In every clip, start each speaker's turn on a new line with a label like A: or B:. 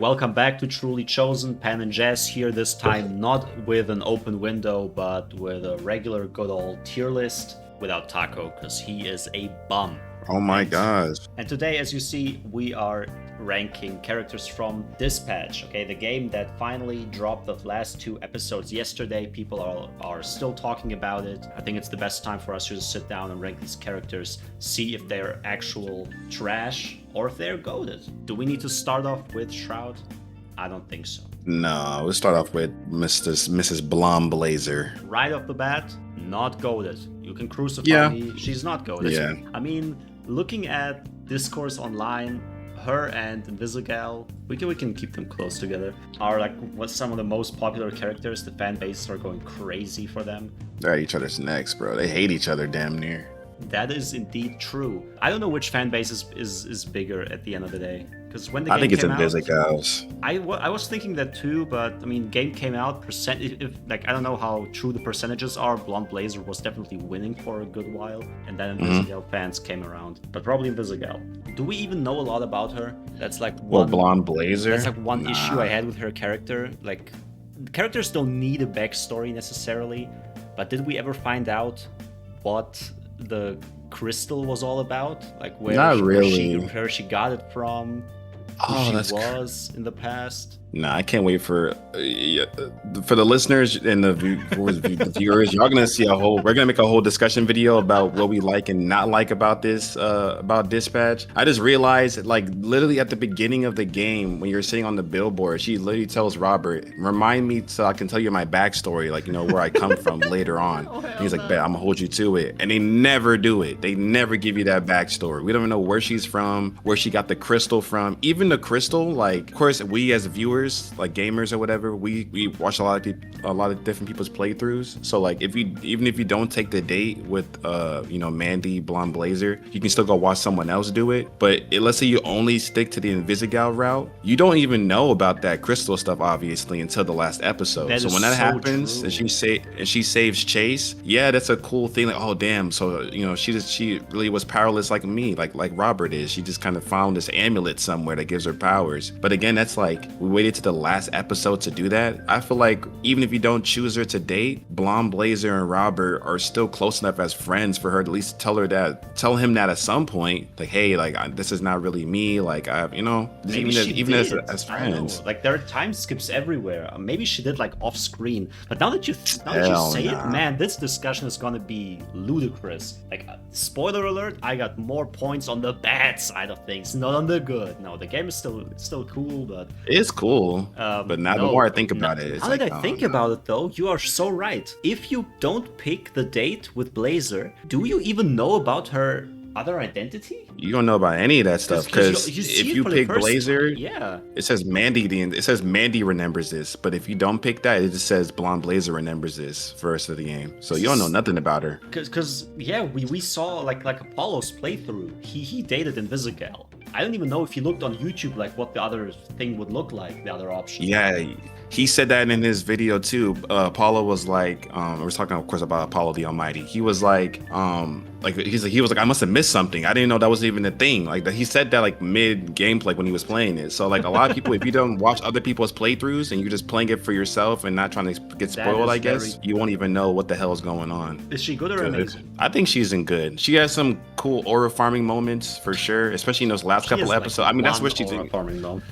A: Welcome back to Truly Chosen. Pan and Jazz here, this time not with an open window, but with a regular good old tier list without Taco, because he is a bum.
B: Oh my gosh.
A: And today, as you see, we are ranking characters from Dispatch, okay? The game that finally dropped the last 2 episodes yesterday. People are still talking about it. I think it's the best time for us to just sit down and rank these characters, see if they're actual trash or if they're goated. Do we need to start off with Shroud? I don't think so.
B: No, we'll start off with Mrs. Blom Blazer.
A: Right off the bat, not goated. You can crucify me, she's not goated.
B: Yeah.
A: I mean, looking at discourse online, her and invisigal, we can keep them close together, are like some of the most popular characters. The fan bases are going crazy for them.
B: They're at each other's necks, bro. They hate each other damn near.
A: That is indeed true. I don't know which fan base is bigger at the end of the day. Because when the game
B: I think it's
A: came out,
B: invisigal's.
A: I was thinking that too, but I mean, game came out, I don't know how true the percentages are. Blonde Blazer was definitely winning for a good while, and then invisigal fans came around. But probably invisigal. Do we even know a lot about her? That's like one.
B: Blonde Blazer?
A: That's like one issue I had with her character. Like, characters don't need a backstory necessarily, but did we ever find out what the crystal was all about? Like where she got it from? Who she was in the past.
B: Nah, I can't wait for the listeners and the viewers. Y'all gonna see we're gonna make a whole discussion video about what we like and not like about this, about Dispatch. I just realized, like, literally at the beginning of the game, when you're sitting on the billboard, she literally tells Robert, "Remind me so I can tell you my backstory, like, you know, where I come from later on." And he's like, "Bet, I'm gonna hold you to it." And they never do it. They never give you that backstory. We don't even know where she's from, where she got the crystal from. Even the crystal, like, of course, we as viewers, like gamers or whatever, we watch a lot of different people's playthroughs. So like, even if you don't take the date with Mandy Blonde Blazer, you can still go watch someone else do it. But let's say you only stick to the invisigal route, you don't even know about that crystal stuff obviously until the last episode. So when that happens, and she saves Chase, yeah, that's a cool thing. Like, oh damn, so you know, she really was powerless like me, like Robert is. She just kind of found this amulet somewhere that gives her powers. But again, that's like, we waited to the last episode to do that. I feel like even if you don't choose her to date, Blonde Blazer and Robert are still close enough as friends for her to at least tell him that at some point, like, hey, like, this is not really me, like, even as friends.
A: Like, there are time skips everywhere. Maybe she did, like, off screen. But now that you say it, man, this discussion is gonna be ludicrous. Like, spoiler alert, I got more points on the bad side of things, not on the good. No, the game is still cool, but
B: it's cool. But now the more I think about it, it's
A: how did I think about it though? You are so right. If you don't pick the date with Blazer, do you even know about her other identity?
B: You don't know about any of that stuff, because if you pick Blazer, it says Mandy remembers this. But if you don't pick that, it just says Blonde Blazer remembers this for the rest of the game. So you don't know nothing about her.
A: Because we saw like Apollo's playthrough. He dated invisigal. I don't even know if he looked on YouTube like what the other thing would look like, the other option.
B: Yeah, he said that in his video too. Apollo was like, we were talking, of course, about Apollo the Almighty. He was like, he was like, I must have missed something. I didn't know that was even a thing. Like, he said that like mid gameplay when he was playing it. So like, a lot of people, if you don't watch other people's playthroughs and you're just playing it for yourself and not trying to get spoiled, I guess you won't even know what the hell is going on.
A: Is she good or amazing?
B: I think she's in good. She has some cool aura farming moments for sure, especially in those last couple episodes. I mean, that's what she's doing.
A: Farming though.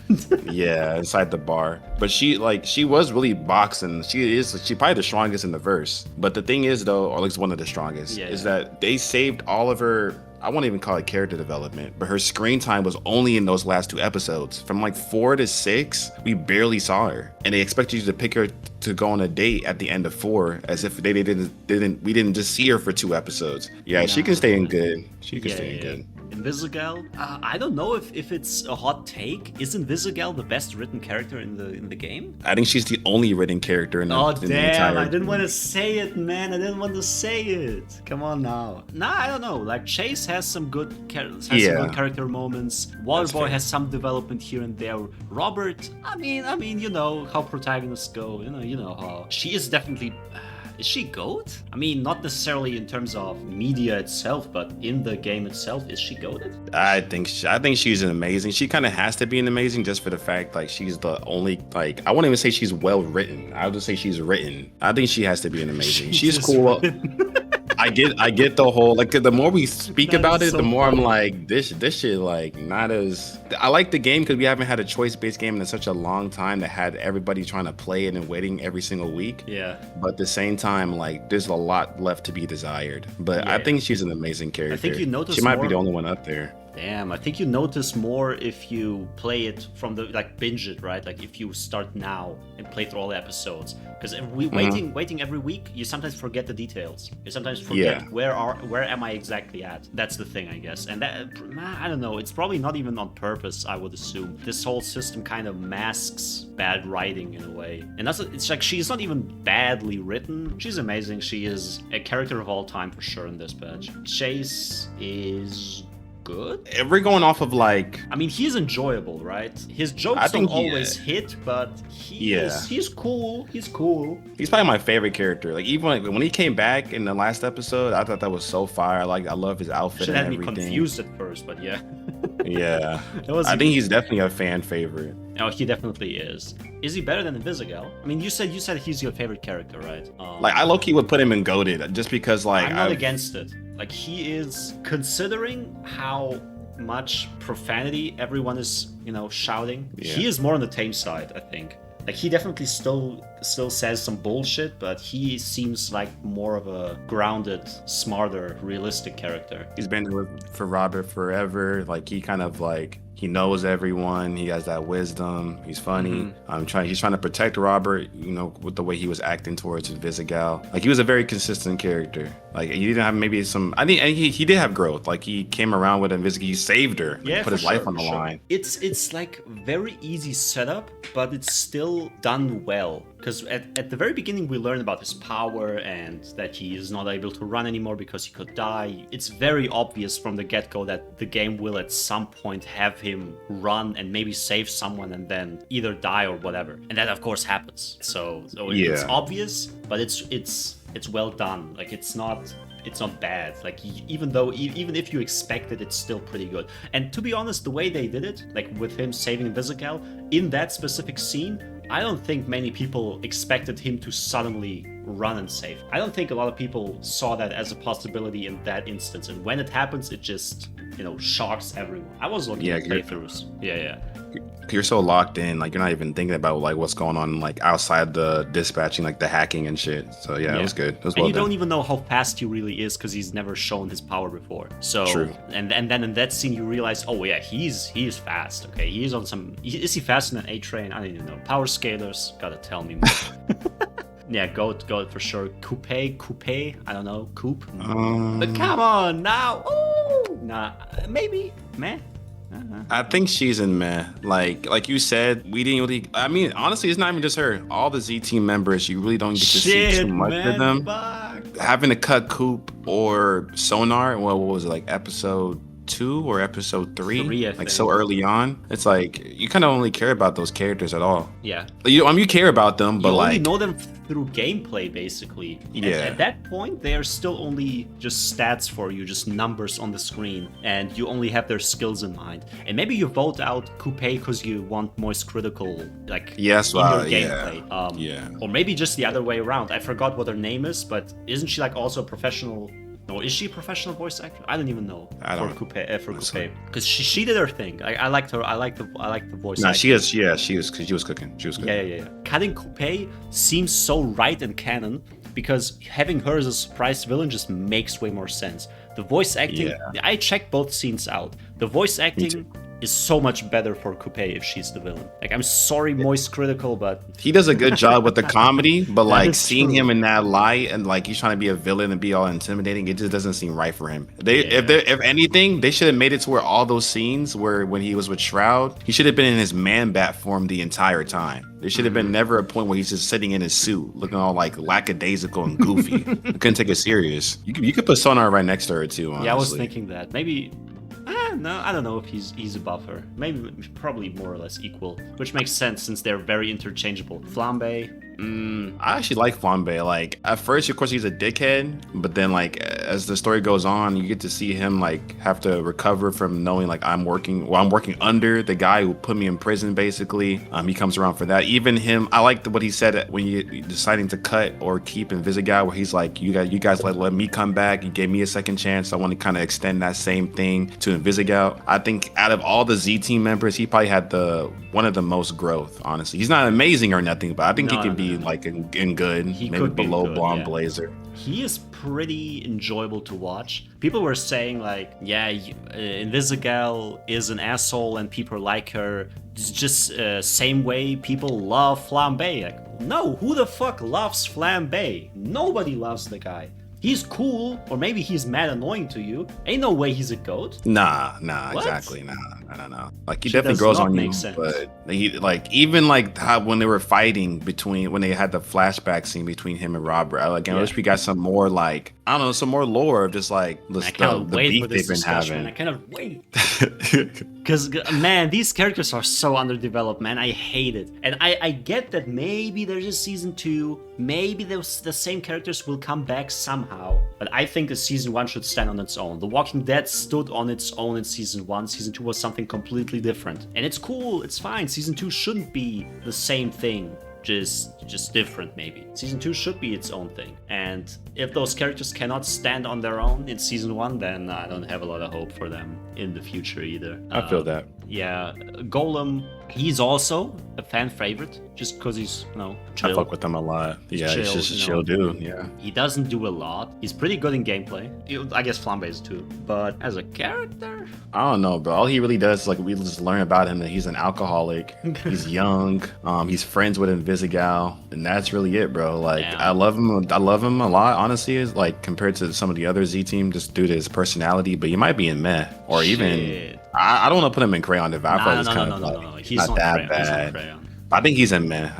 B: Yeah, inside the bar. But she was really boxing. She's probably the strongest in the verse. But the thing is though, or at least one of the strongest, is that they saved all of her, I won't even call it character development, but her screen time was only in those last 2 episodes. From like 4 to 6, we barely saw her. And they expected you to pick her to go on a date at the end of 4, as if we didn't just see her for 2 episodes. Yeah, she can stay in good. She can stay in good.
A: Invisigal, I don't know if it's a hot take. Is Invisigal the best written character in the game?
B: I think she's the only written character in the entire...
A: I didn't want to say it, man. I didn't want to say it. Come on now. Nah, I don't know. Like, Chase has some good character moments. Waterboy has some development here and there. Robert, I mean, you know how protagonists go. You know how she is definitely. Is she GOAT? I mean, not necessarily in terms of media itself, but in the game itself, is she GOATed?
B: I think she's an amazing. She kind of has to be an amazing just for the fact like she's the only like I won't even say she's well written. I would just say she's written. I think she has to be an amazing. She's cool. I get the whole like the more we speak about it, the more I'm like this shit like not as I like the game because we haven't had a choice-based game in such a long time that had everybody trying to play it and waiting every single week.
A: Yeah.
B: But at the same time, like there's a lot left to be desired. But I think she's an amazing character.
A: I think you notice
B: she might be the only one up there.
A: Damn, I think you notice more if you play it from the like binge it, right? Like if you start now and play through all the episodes, because waiting every week, you sometimes forget the details. You sometimes forget where am I exactly at. That's the thing, I guess. And that I don't know. It's probably not even on purpose. I would assume this whole system kind of masks bad writing in a way. And it's like she's not even badly written. She's amazing. She is a character of all time for sure in Dispatch. Chase is good.
B: If we're going off of like,
A: I mean, he's enjoyable, right? His jokes don't always hit, but he's cool. He's cool.
B: He's probably my favorite character. Like even like, when he came back in the last episode, I thought that was so fire. Like I love his outfit.
A: Should
B: and
A: have
B: everything.
A: me confused at first, but yeah.
B: Yeah. I think he's definitely a fan favorite.
A: Oh, he definitely is. Is he better than invisigal? I mean, you said he's your favorite character, right?
B: Like I low-key would put him in GOATed just because like
A: I'm not against it. Like he is, considering how much profanity everyone is, shouting. Yeah. He is more on the tame side, I think. Like he definitely still says some bullshit, but he seems like more of a grounded, smarter, realistic character.
B: He's been for Robert forever. Like he kind of like he knows everyone. He has that wisdom. He's funny. He's trying to protect Robert, with the way he was acting towards invisigal. Like he was a very consistent character. Like he didn't have maybe some. I think he did have growth. Like he came around with invisigal. He saved her. Yeah, put his life on the line.
A: It's like very easy setup, but it's still done well. Because at the very beginning, we learn about his power and that he is not able to run anymore because he could die. It's very obvious from the get-go that the game will at some point have him run and maybe save someone and then either die or whatever. And that, of course, happens. So it's obvious, but it's well done. Like it's not bad. Like even if you expect it, it's still pretty good. And to be honest, the way they did it, like with him saving invisigal in that specific scene, I don't think many people expected him to suddenly run and save. I don't think a lot of people saw that as a possibility in that instance. And when it happens, it just, shocks everyone. I was looking at playthroughs. Yeah.
B: You're so locked in, like you're not even thinking about like what's going on like outside the dispatching, like the hacking and shit. So yeah. It was good. It was well done.
A: And you don't even know how fast he really is because he's never shown his power before. So true. And then in that scene you realize, oh yeah, he's fast. Okay, he's on some. Is he faster than A-Train? I don't even know. Power scalers, gotta tell me more. Yeah, goat for sure. Coupe, I don't know, coupe. But come on now. Ooh, nah, maybe, meh.
B: I think she's in meh. Like you said, we didn't really. I mean, honestly, it's not even just her. All the Z team members, you really don't get to see too much of them. Having to cut Coop or Sonar. Well, what was it, like episode 2 or episode 3? Like so early on, it's like you kind of only care about those characters at all.
A: Yeah.
B: You care about them, but
A: you
B: like
A: only know them through gameplay, basically. Yeah. At that point, they are still only just stats for you, just numbers on the screen, and you only have their skills in mind. And maybe you vote out Coupe because you want Moist Critical, like in your gameplay. Or maybe just the other way around. I forgot what her name is, but isn't she like also a professional? No, is she a professional voice actor? I don't even know. For Coupe, because she did her thing. I liked her. I like the voice.
B: No, she is. Yeah, she was. Cause she was cooking. She was good.
A: Yeah. Cutting Coupe seems so right in canon because having her as a surprise villain just makes way more sense. The voice acting. Yeah. I checked both scenes out. The voice acting is so much better for Coupe if she's the villain. Like, I'm sorry, Moist Critical, but
B: he does a good job with the comedy, but like seeing him in that light and like he's trying to be a villain and be all intimidating, it just doesn't seem right for him. If anything, they should have made it to where all those scenes where when he was with Shroud, he should have been in his man bat form the entire time. There should have been never a point where he's just sitting in his suit looking all like lackadaisical and goofy. I couldn't take it serious. You could put Sonar right next to her too, honestly.
A: Yeah, I was thinking that. Maybe no, I don't know if he's above her. Maybe probably more or less equal, which makes sense since they're very interchangeable. Flambe,
B: I actually like Flambe. Like at first, of course, he's a dickhead, but then like as the story goes on, you get to see him like have to recover from knowing like I'm working under the guy who put me in prison. Basically, he comes around for that. Even him, I liked what he said when you deciding to cut or keep invisigal, where he's like, you guys let me come back. You gave me a second chance. I want to kind of extend that same thing to invisigal. I think out of all the Z team members, he probably had one of the most growth. Honestly, he's not amazing or nothing, but I think he can be like in good,
A: he
B: maybe below good, Blonde Blazer.
A: He is pretty enjoyable to watch. People were saying like, yeah, invisigal is an asshole and people like her. It's just same way people love Flambe. Like, no, who the fuck loves Flambe? Nobody loves the guy. He's cool, or maybe he's mad annoying to you. Ain't no way he's a goat.
B: Nah, what? Exactly, nah. Like he definitely grows on you, but he like even like how when they were fighting when they had the flashback scene between him and Robert. I wish we got some more like some more lore of just like the beef they've been having.
A: I cannot wait. Because man, these characters are so underdeveloped, man. I hate it, and I get that maybe there's a season 2. Maybe the same characters will come back somehow. But I think the season 1 should stand on its own. The Walking Dead stood on its own in season 1. Season 2 was something completely different. And it's cool, it's fine. Season 2 shouldn't be the same thing. Just different, maybe. Season 2 should be its own thing. And if those characters cannot stand on their own in season 1, then I don't have a lot of hope for them in the future either.
B: I feel that.
A: Yeah, Golem, he's also a fan favorite, just because he's, chill.
B: I fuck with him a lot. He's just a chill dude, yeah.
A: He doesn't do a lot. He's pretty good in gameplay. I guess Flambe is too. But as a character...
B: I don't know, bro. All he really does, like, we just learn about him that he's an alcoholic. He's young. He's friends with Invisigal. And that's really it, bro. Like, yeah. I love him a lot, honestly, like, compared to some of the other Z team, just due to his personality. But he might be in meh. Or even... I don't want to put him in Crayon Devour.
A: No. He's
B: not that bad. I think he's in meh.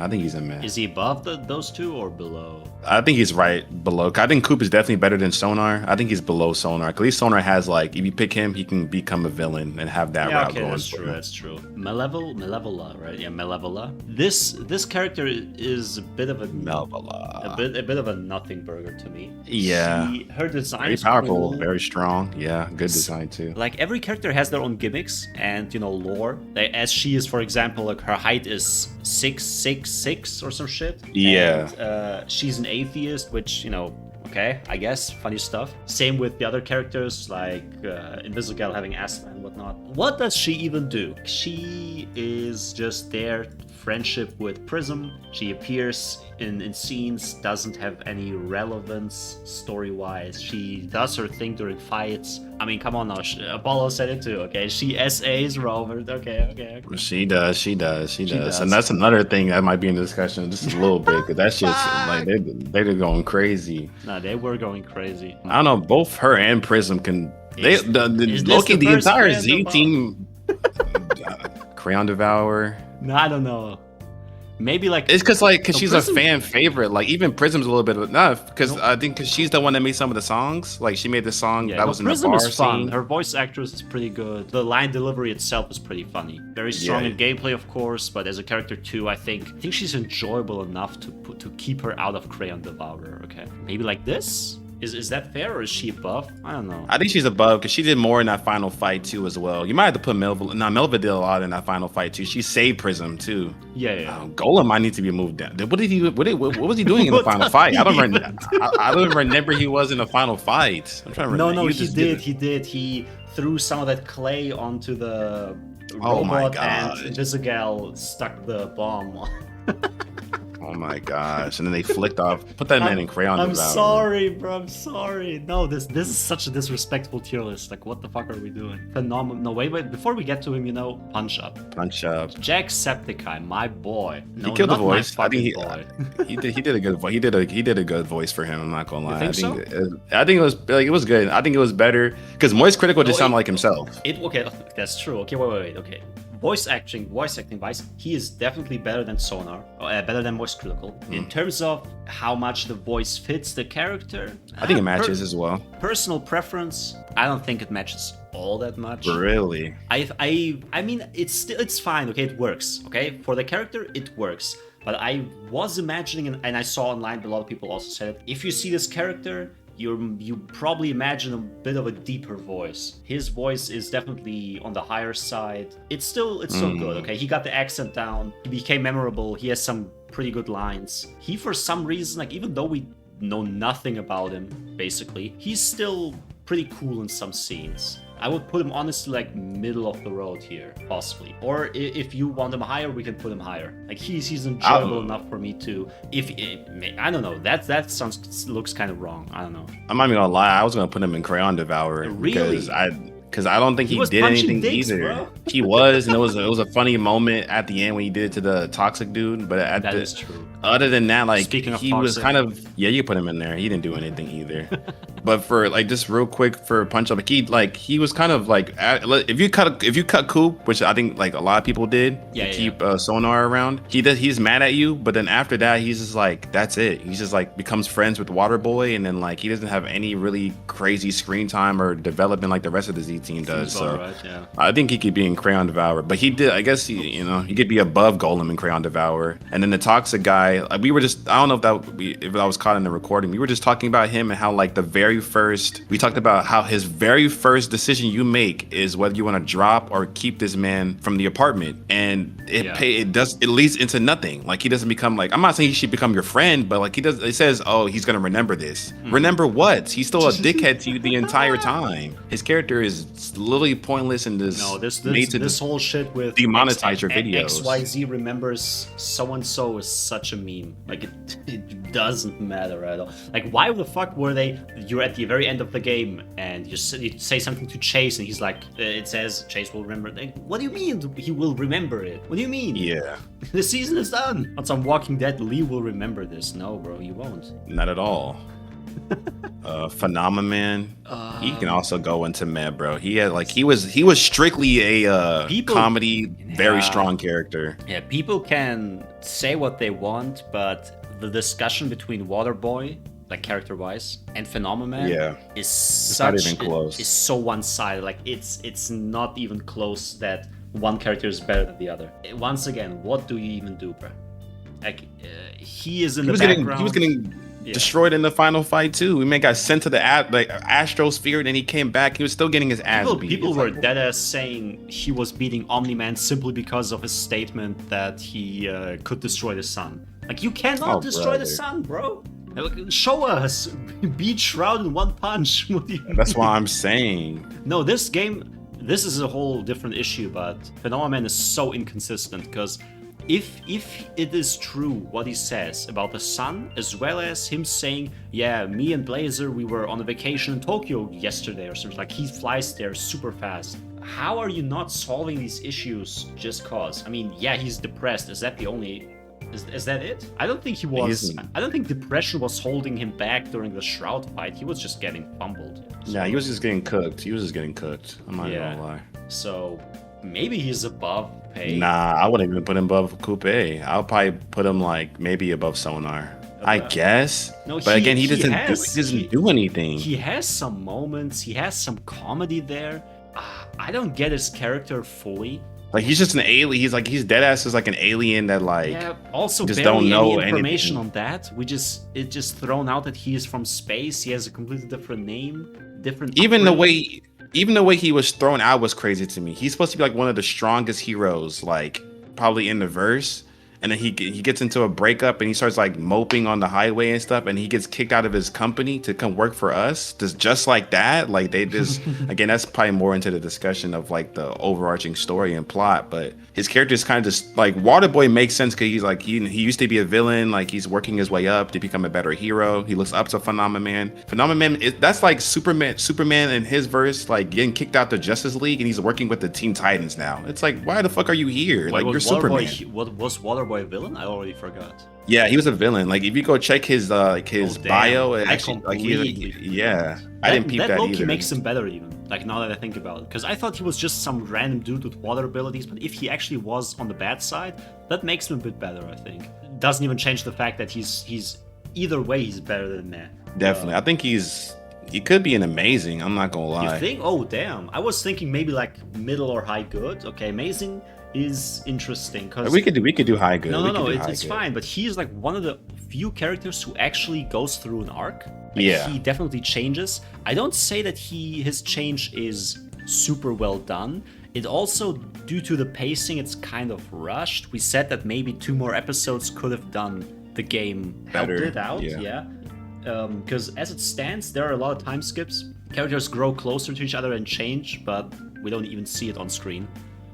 B: Is he
A: above those two or below?
B: I think he's right below. I think Coop is definitely better than Sonar. I think he's below Sonar. At least Sonar has like, if you pick him, he can become a villain and have that route going.
A: That's true. Malevola, right? Yeah, Malevola. This character is a bit of a bit of a nothing burger to me.
B: Yeah.
A: Her design
B: very
A: is
B: powerful,
A: cool.
B: Very strong. Yeah, good design too.
A: Like every character has their own gimmicks and lore. As she is, for example, like her height is 6'6" or some shit.
B: Yeah.
A: And, she's an atheist, which, okay, I guess, funny stuff. Same with the other characters, like Invisigal having asthma and whatnot. What does she even do? She is just there, friendship with Prism. She appears in scenes, doesn't have any relevance story-wise. She does her thing during fights. I mean, come on now, Apollo said it too, okay? She SAs Robert, okay.
B: She does. And that's another thing that might be in the discussion just a little bit, because that's just, like, they're going crazy.
A: Nah, they were going crazy.
B: I don't know, both her and Prism can... the entire Z team... Crayon Devour...
A: No, I don't know. Maybe like
B: it's because she's Prism, a fan favorite. Like even Prism's a little bit of I think because she's the one that made some of the songs. Like she made the song that was in
A: Prism
B: the bar
A: is fun.
B: scene.
A: Her voice actress is pretty good. The line delivery itself is pretty funny. Very strong in gameplay, of course, but as a character too, I think she's enjoyable enough to keep her out of Crayon Devourer. Okay, maybe like this. Is that fair, or is she above? I don't know.
B: I think she's above because she did more in that final fight too as well. You might have to put Melva. No, Melva did a lot in that final fight too. She saved Prism too.
A: Yeah.
B: Golem might need to be moved down. What was he doing in the final fight? I don't remember he was in the final fight. I'm trying to remember.
A: No, he did. He threw some of that clay onto the robot, and Invisigal stuck the bomb on.
B: Oh my gosh! And then they flicked off. Put that man in Crayon Devour.
A: I'm sorry, bro. I'm sorry. No, this is such a disrespectful tier list. Like, what the fuck are we doing? Phenomenal. No, wait. Before we get to him, Punch Up. Jacksepticeye, my boy. No,
B: he killed the voice. I think
A: he
B: did a good voice. He did a good voice for him. I'm not gonna lie.
A: I think
B: it was it was good. I think it was better because Moist Critical just sounded like himself.
A: Okay, that's true. Okay, wait. Okay. Voice acting wise, he is definitely better than Sonar, better than Moist Critical. In terms of how much the voice fits the character,
B: I think it matches as well.
A: Personal preference, I don't think it matches all that much.
B: Really?
A: I mean, it's fine. Okay, it works. Okay, for the character, it works. But I was imagining, and I saw online, a lot of people also said it. If you see this character, you probably imagine a bit of a deeper voice. His voice is definitely on the higher side. It's still good. Okay, he got the accent down. He became memorable. He has some pretty good lines. He, for some reason, like, even though we know nothing about him, basically, he's still pretty cool in some scenes. I would put him honestly like middle of the road here, possibly. Or if you want him higher, we can put him higher. Like he's enjoyable enough for me to. I don't know, that looks kind of wrong. I don't know.
B: I'm not even gonna lie. I was gonna put him in Crayon Devourer
A: really?
B: Because I don't think he did anything
A: dicks,
B: either.
A: Bro.
B: He was, and it was a funny moment at the end when he did it to the toxic dude. But
A: that is true.
B: Other than that, like
A: Speaking of
B: he
A: toxic,
B: was kind of you put him in there. He didn't do anything either. But for like just real quick for Punch Up, he was kind of like if you cut Coop, which I think like a lot of people did, keep Sonar around. He's mad at you, but then after that he's just like that's it. He's just like becomes friends with Waterboy, and then like he doesn't have any really crazy screen time or development like the rest of the Z team does. So
A: right, yeah.
B: I think he could be in Crayon Devourer, but he did. I guess he could be above Golem in Crayon Devourer. And then the toxic guy, like, we were just I don't know if I was caught in the recording. We were just talking about him and how like we talked about how his very first decision you make is whether you want to drop or keep this man from the apartment, and it leads into nothing. Like he doesn't become like, I'm not saying he should become your friend, but like it says, oh, he's gonna remember this. Remember what? He's still a dickhead to you the entire time. His character is literally pointless in this.
A: No, this whole shit with
B: demonetize your videos.
A: XYZ remembers so and so is such a meme. Like it doesn't matter at all. Like why the fuck were they? You're at the very end of the game and you say something to Chase and he's like, it says Chase will remember. Like, what do you mean he will remember it? What do you mean?
B: Yeah.
A: The season is done. On some Walking Dead, Lee will remember this. No, bro, you won't.
B: Not at all. Phenomenon. He can also go into meh, bro. He was strictly a comedy, very strong character.
A: Yeah, people can say what they want, but the discussion between Waterboy, like character-wise, and Phenomenon, is so one-sided. Like it's not even close that one character is better than the other. Once again, what do you even do, bro? Like he is in the background.
B: He was getting destroyed in the final fight too. We got sent to the Astrosphere, and then he came back. He was still getting his ass beat.
A: People were deadass saying he was beating Omni-Man simply because of his statement that he could destroy the sun. Like you cannot destroy the sun, bro. Like, show us. Beat Shroud in one punch.
B: That's what I'm saying.
A: No, this is a whole different issue, but Phenomenon is so inconsistent because if it is true what he says about the sun, as well as him saying, yeah, me and Blazer, we were on a vacation in Tokyo yesterday or something, like he flies there super fast. How are you not solving these issues just cause? I mean, yeah, he's depressed. Is that the only... Is that it? I don't think he was... I don't think depression was holding him back during the Shroud fight. He was just getting fumbled.
B: Yeah, he was just getting cooked. I'm not gonna lie.
A: So... maybe he's above Pei.
B: Nah, I wouldn't even put him above Coupe. I'll probably put him like maybe above Sonar. I guess. No, but again, he doesn't do anything.
A: He has some moments. He has some comedy there. I don't get his character fully.
B: Like he's just an alien. He's dead ass is like an alien that like
A: also
B: just
A: barely
B: don't know
A: any information
B: anything.
A: On that. It's just thrown out that he is from space. He has a completely different name, different.
B: Even the way he was thrown out was crazy to me. He's supposed to be like one of the strongest heroes, like probably in the verse. And then he gets into a breakup and he starts like moping on the highway and stuff. And he gets kicked out of his company to come work for us. Just like that. Like they just, again, that's probably more into the discussion of like the overarching story and plot. But his character is kind of just like Waterboy makes sense because he's like, he used to be a villain. Like he's working his way up to become a better hero. He looks up to Phenomenon. That's like Superman in his verse, like getting kicked out the Justice League and he's working with the Teen Titans now. It's like, why the fuck are you here? Like you're Superman.
A: What was Waterboy a villain? I already forgot.
B: Yeah, he was a villain. Like if you go check his bio,
A: I
B: didn't peep that
A: low-key
B: either.
A: Makes him better even. Like now that I think about it, because I thought he was just some random dude with water abilities, but if he actually was on the bad side, that makes him a bit better. I think doesn't even change the fact that he's either way he's better than that.
B: Definitely, I think he's he could be an amazing. I'm not gonna lie.
A: You think? Oh, damn. I was thinking maybe like middle or high good. Okay, amazing is interesting because
B: We could do high good.
A: no, it's fine. But he's like one of the few characters who actually goes through an arc. Like,
B: Yeah.
A: he definitely changes. I don't say that his change is super well done. It also, due to the pacing, it's kind of rushed. We said that maybe 2 more episodes could have done the game helped
B: Better,
A: it out. Yeah. Because as it stands, there are a lot of time skips. Characters grow closer to each other and change, but we don't even see it on screen.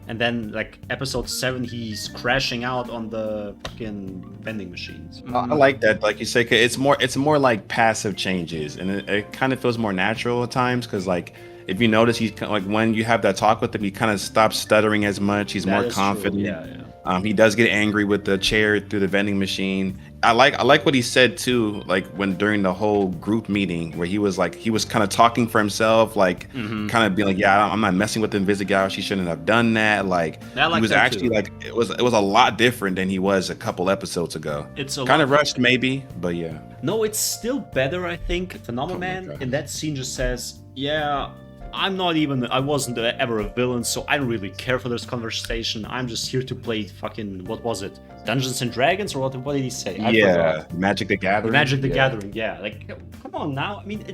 A: And then, like, episode 7, he's crashing out on the fucking vending machines.
B: I like that, like you say, 'cause it's more like passive changes, and it kind of feels more natural at times. Because like if you notice, he's like when you have that talk with him, he kind of stops stuttering as much. He's more confident.
A: Yeah.
B: He does get angry with the chair through the vending machine. I like what he said too, like when during the whole group meeting where he was kind of talking for himself, like kind of being like, yeah, I'm not messing with invisigal. She shouldn't have done that. Like he was actually like it was a lot different than he was a couple episodes ago.
A: It's a
B: kind of rushed maybe, but yeah.
A: No, it's still better, I think. Phenomenon in that scene just says, yeah, I wasn't ever a villain, so I don't really care for this conversation. I'm just here to play fucking, what was it? Dungeons and Dragons, or what did he say? I forgot.
B: Magic the Gathering.
A: Magic the Gathering, yeah. Like, come on now. I mean,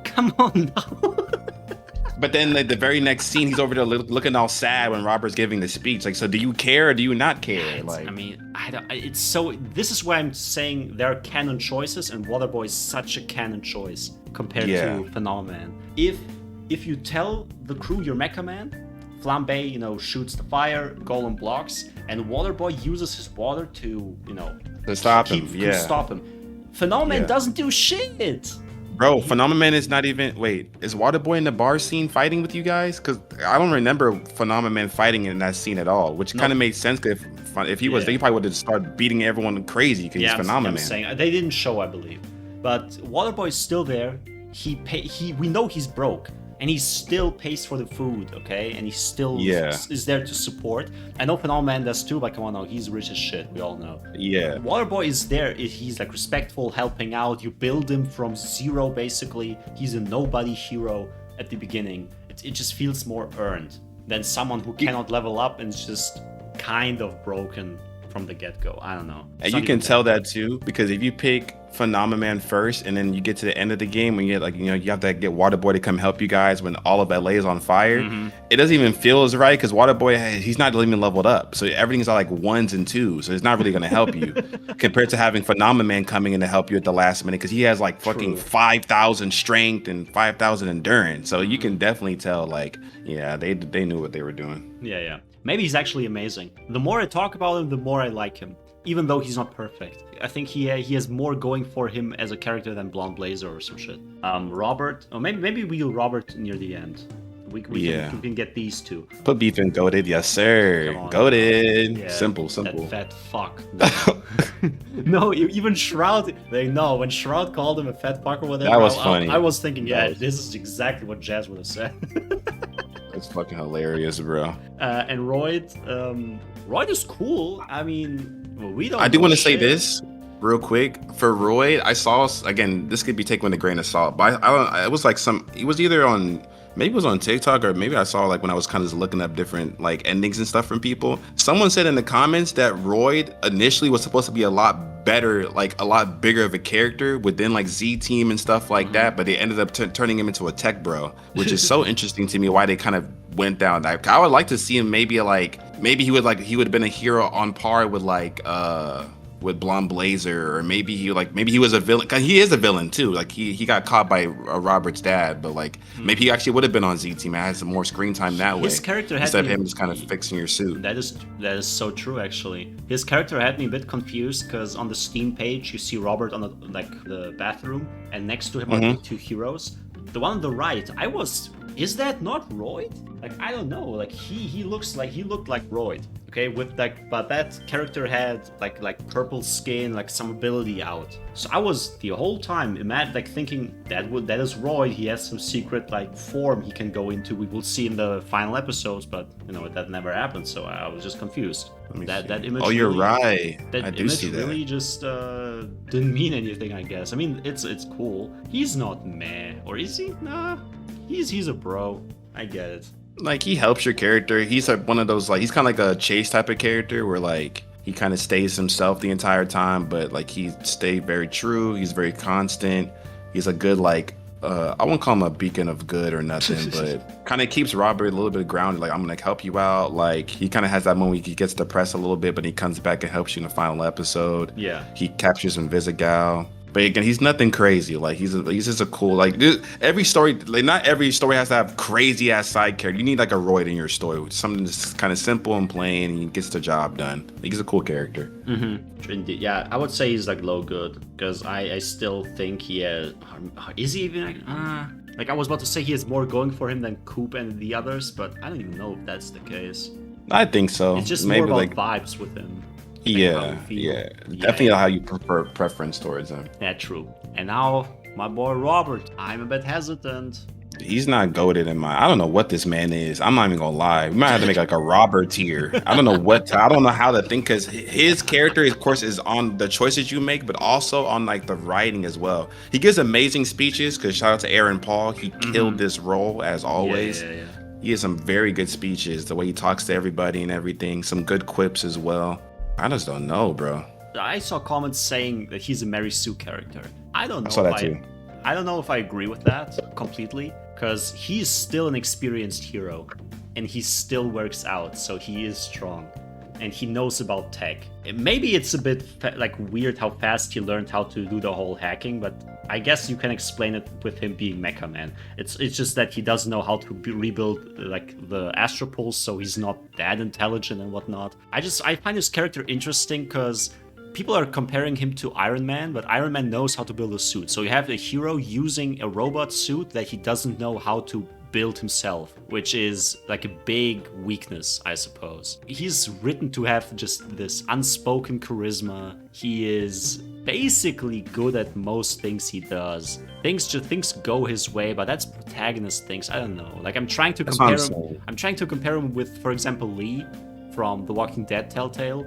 A: come on now.
B: But then the very next scene, he's over there looking all sad when Robert's giving the speech. Like, so do you care or do you not care? Like,
A: I mean, it's so. This is why I'm saying there are canon choices, and Waterboy is such a canon choice compared to Phenomenon. If you tell the crew you're Mecha Man, Flambe, shoots the fire, Golem blocks, and Waterboy uses his water to,
B: to stop him.
A: To stop him. Phenomenon doesn't do shit.
B: Bro, Phenomenon is not even. Wait, is Waterboy in the bar scene fighting with you guys? Because I don't remember Phenomenon fighting in that scene at all, which kind of made sense. If he was, they probably would have started beating everyone crazy because he's Phenomenon.
A: I'm saying they didn't show, I believe, but Waterboy is still there. We know he's broke. And he still pays for the food, okay? And he still is there to support. I know Phenomenon does too, but come on now, he's rich as shit, we all know.
B: Yeah.
A: Waterboy is there, he's like respectful, helping out. You build him from zero, basically. He's a nobody hero at the beginning. It just feels more earned than someone who cannot level up and is just kind of broken from the get-go. I don't know.
B: And you can tell that too, because if you pick Phenomenon first and then you get to the end of the game when you get you have to get Waterboy to come help you guys when all of LA is on fire, it doesn't even feel as right because Waterboy, he's not even leveled up, so everything's all like 1s and 2s, so it's not really going to help you compared to having Phenomenon coming in to help you at the last minute because he has like fucking 5,000 strength and 5,000 endurance, so you can definitely tell they knew what they were doing.
A: Yeah. Maybe he's actually amazing. The more I talk about him, the more I like him. Even though he's not perfect. I think he has more going for him as a character than Blonde Blazer or some shit. Robert, or maybe we'll Robert near the end. We can get these two.
B: Put beef in Goated, yes sir. Goated. Yeah, simple.
A: That fat fuck. No, even Shroud. When Shroud called him a fat fuck or whatever,
B: that was funny.
A: I was thinking, this is exactly what Jazz would have said.
B: It's fucking hilarious, bro.
A: And Royd is cool. I mean, we don't.
B: I do want to say this real quick for Royd. I saw again. This could be taken with a grain of salt, but it was like it was either on. Maybe it was on TikTok or maybe I saw like when I was kind of looking up different like endings and stuff from people. Someone said in the comments that Royd initially was supposed to be a lot better, like a lot bigger of a character within like Z Team and stuff like that, but they ended up turning him into a tech bro, which is so interesting to me why they kind of went down that. I would like to see him maybe he would have been a hero on par with with Blonde Blazer, or maybe he was a villain, cause he is a villain too. Like he got caught by Robert's dad, but like maybe he actually would have been on Z Team and had some more screen time that way.
A: His character
B: instead of him just kind of fixing your suit.
A: That is so true actually. His character had me a bit confused because on the Steam page you see Robert on the bathroom, and next to him are the two heroes. The one on the right, is that not Royd? Like, I don't know. Like he looked like Royd. Okay, but that character had like purple skin, like some ability out. So I was the whole time thinking that is Royd. He has some secret like form he can go into. We will see in the final episodes, but that never happened. So I was just confused. That image.
B: Oh, you're right.
A: That
B: I do
A: image
B: see that.
A: really just didn't mean anything, I guess. I mean, it's cool. He's not meh, or is he? Nah, he's a bro. I get it.
B: Like, he helps your character. He's like one of those, like, he's kind of like a Chase type of character where like he kind of stays himself the entire time, but like he stayed very true. He's very constant. He's a good, like, I won't call him a beacon of good or nothing, but kind of keeps Robert a little bit grounded. Like, I'm gonna help you out. Like, he kind of has that moment he gets depressed a little bit, but he comes back and helps you in the final episode.
A: Yeah.
B: He captures invisigal. But again, he's nothing crazy. Like, he's just a cool, like, every story, like, not every story has to have crazy ass side character. You need like a Royd in your story, something that's kind of simple and plain, and he gets the job done. Like, he's a cool character.
A: Indeed. Yeah, I would say he's like low good, because I still think he has. Is he even? Like, I was about to say he has more going for him than Coop and the others, but I don't even know if that's the case.
B: I think so.
A: It's just
B: maybe
A: more about
B: like
A: vibes with him.
B: yeah. Definitely how you prefer preference towards him.
A: Yeah, true. And now, my boy Robert. I'm a bit hesitant.
B: He's not goated in my. I don't know what this man is. I'm not even gonna lie. We might have to make like a Robert tier. I don't know I don't know how to think, because his character, of course, is on the choices you make, but also on like the writing as well. He gives amazing speeches. Because shout out to Aaron Paul, he killed this role as always.
A: Yeah.
B: He has some very good speeches. The way he talks to everybody and everything. Some good quips as well. I just don't know, bro.
A: I saw comments saying that he's a Mary Sue character. I don't know.
B: I saw that too.
A: I don't know if I agree with that completely, because he's still an experienced hero, and he still works out, so he is strong, and he knows about tech. Maybe it's a bit like weird how fast he learned how to do the whole hacking, but I guess you can explain it with him being Mecha Man. It's just that he doesn't know how to rebuild like the Astropulse, so he's not that intelligent and whatnot. I find his character interesting because people are comparing him to Iron Man, but Iron Man knows how to build a suit. So you have a hero using a robot suit that he doesn't know how to build himself, which is like a big weakness, I suppose. He's written to have just this unspoken charisma. He is basically good at most things he does. Things go his way, but that's protagonist things. I don't know. Like, I'm trying to compare him with, for example, Lee from The Walking Dead Telltale.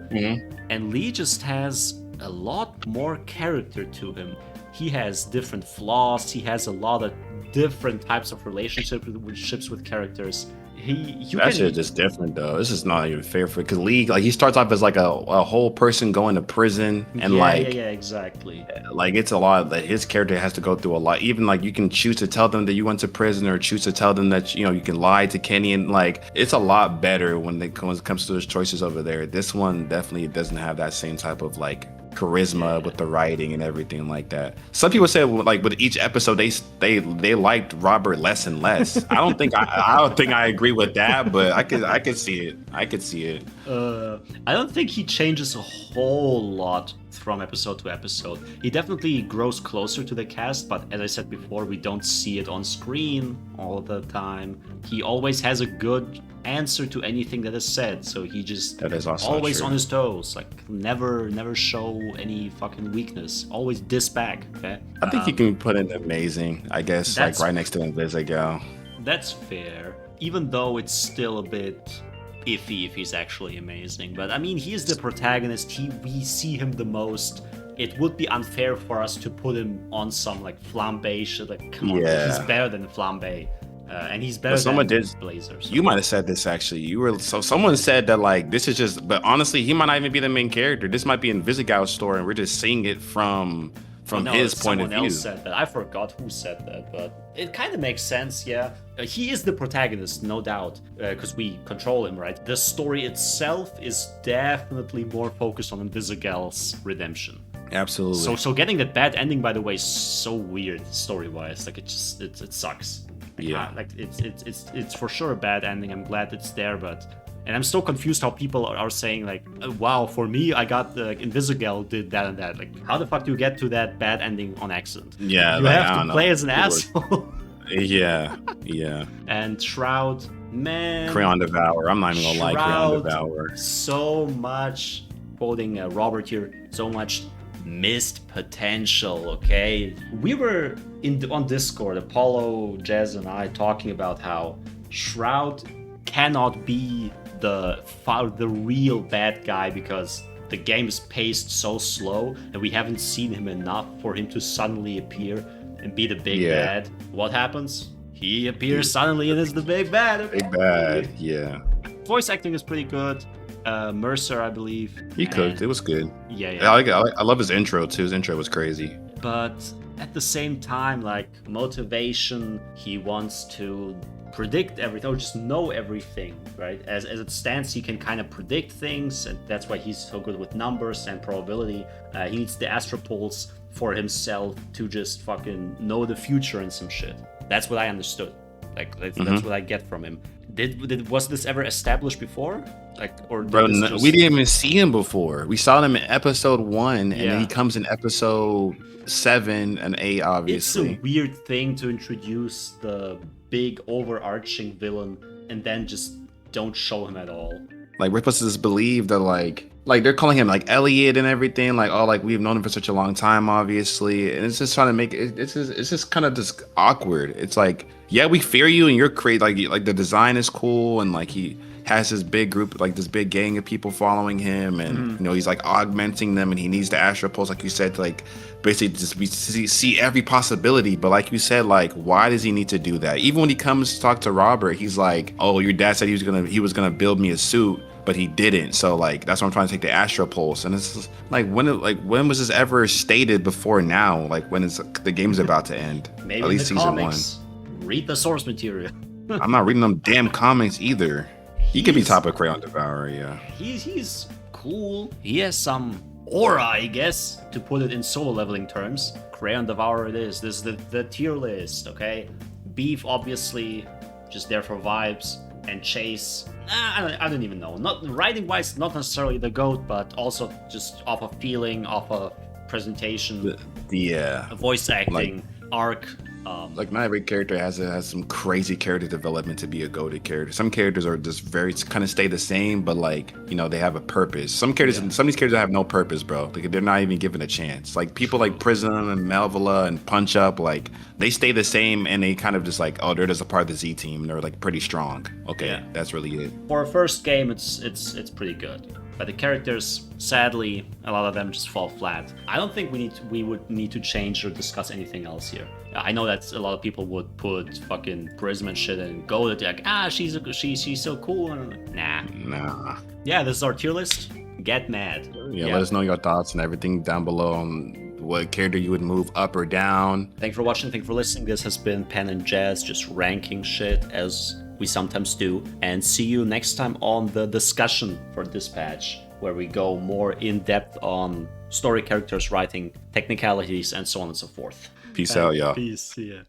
A: And Lee just has a lot more character to him. He has different flaws. He has a lot of different types of relationships with characters. That shit
B: is just different though. This is not even fair for, because Lee, like, he starts off as like a whole person going to prison, and
A: yeah, exactly.
B: Like, it's a lot that his character has to go through a lot. Even like, you can choose to tell them that you went to prison, or choose to tell them that, you know, you can lie to Kenny, and like, it's a lot better when it comes to those choices over there. This one definitely doesn't have that same type of like charisma with the writing and everything like that. Some people say like with each episode they liked Robert less and less. I don't think I agree with that, but I could see it. I
A: don't think he changes a whole lot from episode to episode. He definitely grows closer to the cast, but as I said before, we don't see it on screen all the time. He always has a good answer to anything that is said, so he just
B: that is also
A: always
B: true.
A: On his toes, like never show any fucking weakness, always diss back. Okay,
B: I think you can put in amazing, I guess, like right next to invisigal.
A: That's fair, even though it's still a bit iffy if he's actually amazing. But I mean, he's the protagonist. We see him the most. It would be unfair for us to put him on some like flambe shit. Like, come on, he's better than flambe. And he's better than Blazer. So.
B: You might have said this actually. Someone said that like this is just, but honestly, he might not even be the main character. This might be Invisigal's story, and we're just seeing it from his point of view.
A: Someone else said that. I forgot who said that, but it kind of makes sense. Yeah, he is the protagonist, no doubt, because we control him, right? The story itself is definitely more focused on Invisigal's redemption.
B: Absolutely.
A: So getting that bad ending, by the way, is so weird story-wise. Like, it sucks.
B: Yeah,
A: like it's for sure a bad ending. I'm glad it's there, and I'm so confused how people are saying like, wow, for me, I got the invisigal did that and that. Like, how the fuck do you get to that bad ending on accident?
B: Yeah,
A: you have to play as an asshole.
B: Yeah.
A: And Shroud, man,
B: Crayon Devourer. I'm not even gonna lie, Crayon Devourer.
A: So much, quoting Robert here, so much missed potential. Okay, we were on Discord, Apollo, Jazz, and I talking about how Shroud cannot be the real bad guy because the game is paced so slow, and we haven't seen him enough for him to suddenly appear and be the big bad. What happens? He appears suddenly and is the big bad.
B: Big bad, yeah.
A: Voice acting is pretty good. Mercer, I believe.
B: He cooked. It was good.
A: Yeah.
B: I love his intro too. His intro was crazy.
A: But at the same time, like, motivation, he wants to predict everything or just know everything, right? As it stands, he can kind of predict things, and that's why he's so good with numbers and probability. He needs the astropulse for himself to just fucking know the future and some shit. That's what I understood. Like, that's what I get from him. Was this ever established before? Like, or
B: bro, we didn't even see him before. We saw him in episode 1, and then he comes in episode 7 and 8, obviously.
A: It's a weird thing to introduce the big overarching villain and then just don't show him at all.
B: Like, we're supposed to just believe that, like they're calling him like Elliot and everything. Like, oh, like we've known him for such a long time, obviously, and it's just trying to make it. It's just kind of just awkward. It's like, yeah, we fear you, and you're great. Like the design is cool, and like he has this big group, like this big gang of people following him, and you know he's like augmenting them, and he needs the astral pulse, like you said, to like basically just see every possibility. But like you said, like, why does he need to do that? Even when he comes to talk to Robert, he's like, oh, your dad said he was gonna build me a suit, but he didn't. So like that's why I'm trying to take the astral pulse. And it's just, like when was this ever stated before now? Like, when is the game's about to end?
A: Maybe
B: at least
A: in the
B: season
A: comics. 1. Read the source material.
B: I'm not reading them damn comics either. He could be top of Crayon Devourer, yeah.
A: He's cool. He has some aura, I guess, to put it in solo leveling terms. Crayon Devourer it is. This is the tier list, okay? Beef, obviously, just there for vibes. And Chase, I don't even know. Not writing wise, not necessarily the GOAT, but also just off of feeling, off of presentation, voice acting, arc.
B: Like, not every character has some crazy character development to be a goated character. Some characters are just very kind of stay the same, but like, you know, they have a purpose. Some of these characters have no purpose, bro. Like, they're not even given a chance. Like people like Prism and Malvola and Punch Up, like they stay the same, and they kind of just like, oh, they're just a part of the Z team. They're like pretty strong. Okay, that's really it.
A: For a first game, it's pretty good. But the characters, sadly, a lot of them just fall flat. I don't think we would need to change or discuss anything else here. I know that a lot of people would put fucking Prism and shit and go to like, she's so cool. Nah. Yeah, this is our tier list. Get mad.
B: Yeah, let us know your thoughts and everything down below on what character you would move up or down.
A: Thanks for watching. Thanks for listening. This has been Pen and Jazz, just ranking shit as we sometimes do. And see you next time on the discussion for Dispatch, where we go more in depth on story, characters, writing, technicalities, and so on and so forth.
B: Peace out, y'all.
A: Peace. See ya.